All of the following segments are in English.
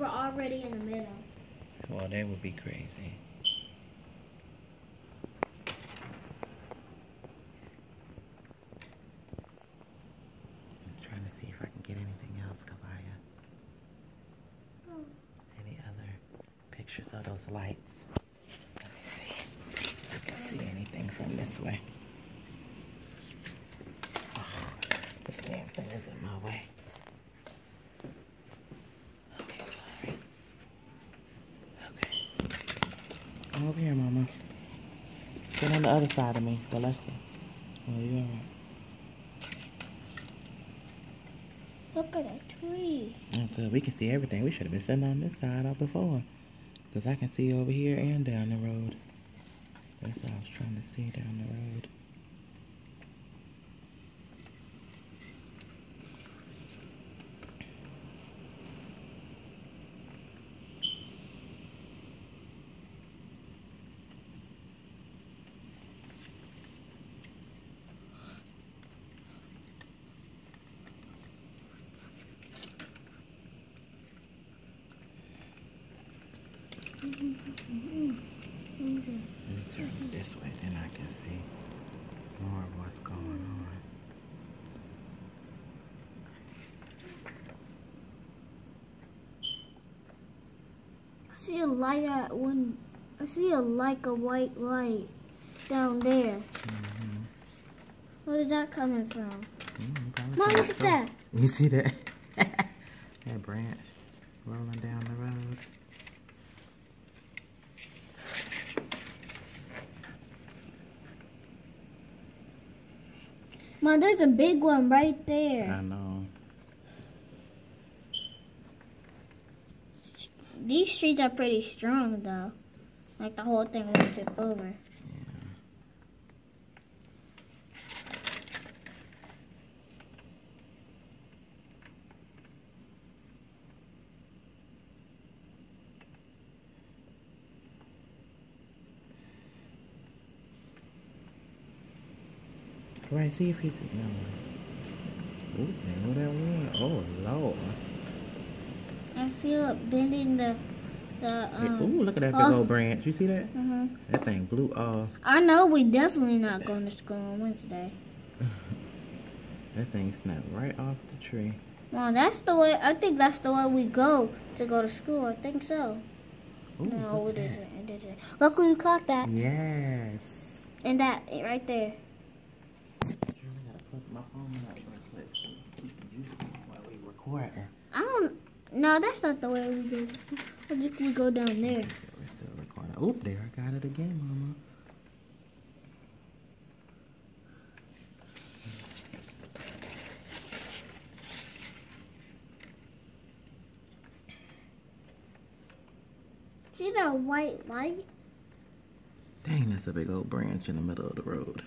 were already in the middle. Well, that would be crazy. I'm trying to see if I can get anything else, Kabaya. Any other pictures of those lights? Let me see if I can see anything from this way. Oh, this damn thing is in my way. Okay, sorry. Okay. Come over here, Mama. Get on the other side of me, the left side. Oh, you alright? Look at that tree. Oh, good. We can see everything. We should have been sitting on this side up before. Because I can see over here and down the road. That's what I was trying to see down the road. Let me turn it this way, then I can see more of what's going on. I see a light at one. I see a white light down there. Where is that coming from? Mom, look at that. You see that? That branch rolling down the road. Mom, there's a big one right there. I know. These streets are pretty strong, though. Like the whole thing won't tip over. Yeah. Right, see if he's no. Ooh, I know that one. Oh Lord. I feel it bending the Ooh, look at that big old branch. You see that? Uh-huh. That thing blew off. I know we definitely not going to school on Wednesday. That thing snapped right off the tree. Mom, that's the way. I think that's the way we go to school. I think so. Ooh, No, look it at isn't. It isn't. Look who you caught that. Yes. And that right there. I gotta plug my phone up real quick. Keep the juice on while we recording. I don't. No, that's not the way we go to school. I think we go down there. We're still recording. Oop, there, I got it again, Mama. See that white light? Dang, that's a big old branch in the middle of the road.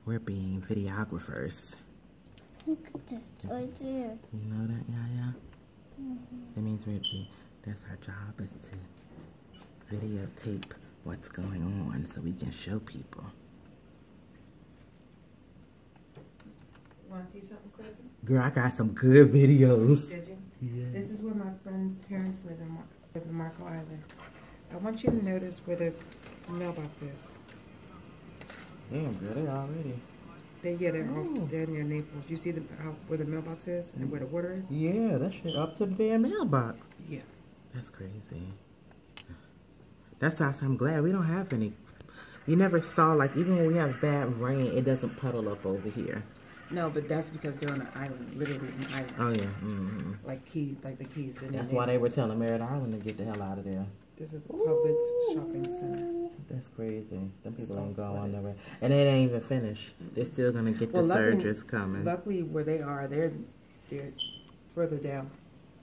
We're being videographers. Look at that right there. You know that, Yaya? That means that's our job, is to videotape what's going on so we can show people. Want to see something crazy? Girl, I got some good videos. Did you? Yeah. This is where my friend's parents live in Marco Island. I want you to notice where the mailbox is. Damn, girl, they already. They're near Naples. You see where the mailbox is and where the water is? Yeah, that shit up to the damn mailbox. Yeah. That's crazy. That's why I'm glad we don't have any. You never saw, like, even when we have bad rain, it doesn't puddle up over here. No, but that's because they're on an island, literally an island. Oh, yeah. Mm-hmm. Like the Keys. That's why they were telling Merritt Island to get the hell out of there. This is Publix shopping center. That's crazy. Them people ain't going on nowhere. And they ain't even finished. They're still going to get the surges coming. Luckily, where they are, they're further down.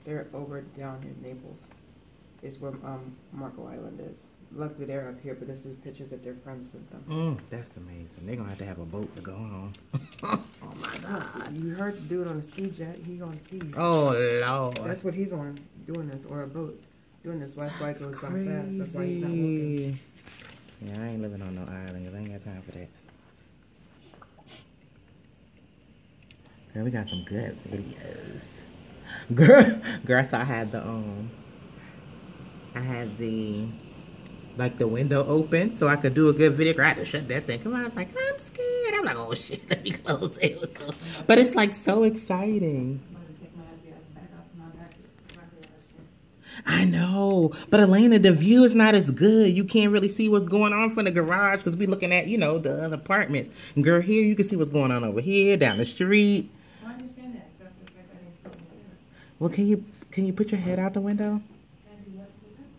They're over down in Naples. Is where Marco Island is. Luckily, they're up here, but this is pictures that their friends sent them. That's amazing. They're going to have a boat to go on. Oh, my God. You heard the dude on the ski jet. He on skis. Oh, Lord. That's what he's on, doing this, or a boat. Doing this. That's why it goes by fast. That's why he's not Crazy. looking. Yeah, I ain't living on no island. I ain't got time for that. Girl, we got some good videos. Girl, so I had the like the window open so I could do a good video. Girl, I had to shut that thing. Come on, I was like, I'm scared. I'm like, oh shit, let me close it. But it's like so exciting. I know, but Elena, the view is not as good. You can't really see what's going on from the garage because we looking at, you know, the other apartments. And girl, here you can see what's going on over here, down the street. I understand that, except for the fact that I didn't speak to Sarah. Well, can you put your head out the window?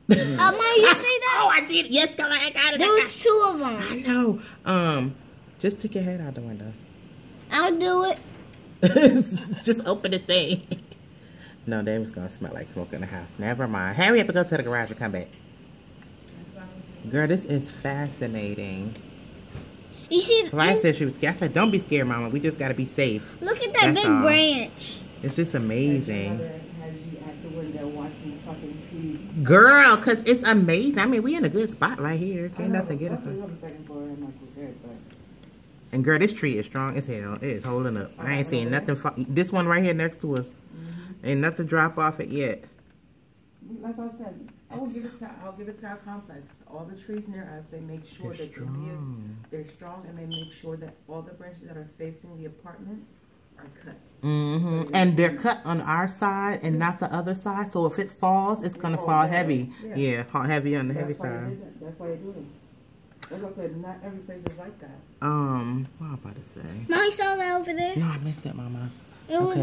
Ma, you see that? Oh, I see it. Yes, come on, I got it. There was 2 of them. I know. Just stick your head out the window. I'll do it. Just open the thing. No, then it's gonna smell like smoke in the house. Never mind. Hurry up and go to the garage and come back. Girl, this is fascinating. You see? Ryan said she was scared. I said, don't be scared, Mama. We just gotta be safe. Look at that That's big all. branch. It's just amazing. Has you at the window watching the fucking trees. Girl, because it's amazing. I mean, we in a good spot right here. Can't nothing get us. On the second floor, I'm like, okay, but... And girl, this tree is strong as hell. It is holding up. I ain't seen nothing. This one right here next to us. Ain't nothing drop off it yet. That's what I said. I'll give it to our complex. All the trees near us, they make sure They're that strong. they're strong, and they make sure that all the branches that are facing the apartments are cut. Mm-hmm. And they're cut on our side and not the other side. So if it falls, it's gonna fall heavy. Yeah, heavy on the heavy side. That's why they do it. That's what I said. Not every place is like that. What am I about to say? Ma, you saw that over there? No, I missed it, Mama. It was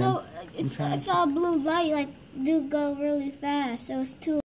it's all blue light, like do go really fast. So it's 2